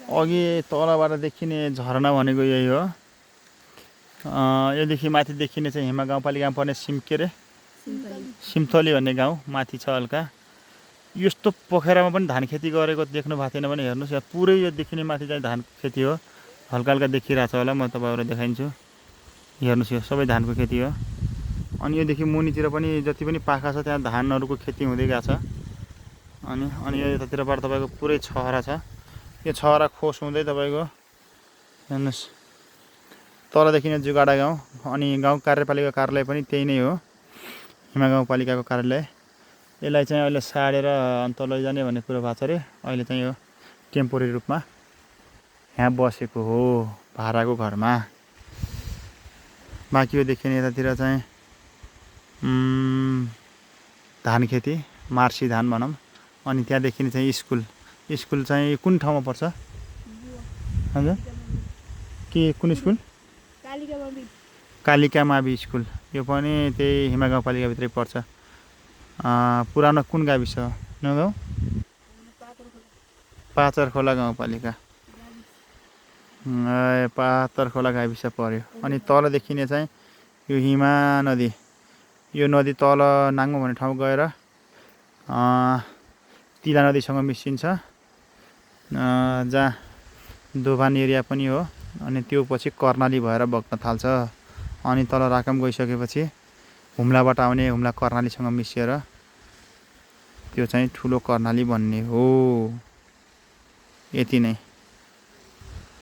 अघि तलबाट देखिने झरना भनेको यही हो। योदेखि माथि देखिने चाहिँ हिमा गाउँपालिकामा पर्ने सिमथली भन्ने गाउँ माथि छ हल्का। यस्तो पोखरामा पनि धान खेती गरेको देख्नु भएको थिएन भने हेर्नुहोस्, यहाँ पुरै यो देखिने माथि चाहिँ धान खेती हो। हल्का हल्का देखिरहेको छ होला, म तपाईँहरूलाई देखाइदिन्छु। हेर्नुहोस्, यो सबै धानको खेती हो। अनि योदेखि मुनितिर पनि जति पनि पाखा छ त्यहाँ धानहरूको खेती हुँदै गएको छ। अनि यतातिरबाट तपाईँको पुरै छहरा छ। यो छहरा खोस हुँदै तपाईँको हेर्नुहोस् तलदेखि नै जुगाडा गाउँ। अनि गाउँ कार्यपालिका कार्यालय पनि त्यही नै हो, हिमा गाउँपालिकाको कार्यालय। यसलाई चाहिँ अहिले साडेर अन्त लैजाने भन्ने कुरो भएको छ अरे। अहिले चाहिँ यो टेम्पोरेरी रूपमा यहाँ बसेको हो भाडाको घरमा। बाँकी यो देखिने यतातिर चाहिँ धान खेती, मार्सी धान भनौँ। अनि त्यहाँ देखिने चाहिँ स्कुल चाहिँ कुन ठाउँमा पर्छ हजुर? के कुन स्कुल? कालिका मावि स्कुल। यो पनि त्यही हिमा गाउँपालिकाभित्रै पर्छ। पुरानो कुन गाविस हो? नगाउँ पाचरखोला गाउँपालिका। पातरखोला गाविस पर्यो। अनि तल देखिने चाहिँ यो हिमा नदी। यो नदी तल नाङ्गो भन्ने ठाउँ गएर तिला नदीसँग मिसिन्छ, जहाँ दोभान एरिया पनि हो। अनि त्यो पछि कर्णाली भएर बग्न थाल्छ। अनि तल राकम गइसकेपछि हुम्लाबाट आउने हुम्ला कर्णालीसँग मिसिएर त्यो चाहिँ ठुलो कर्णाली बन्ने हो। यति नै।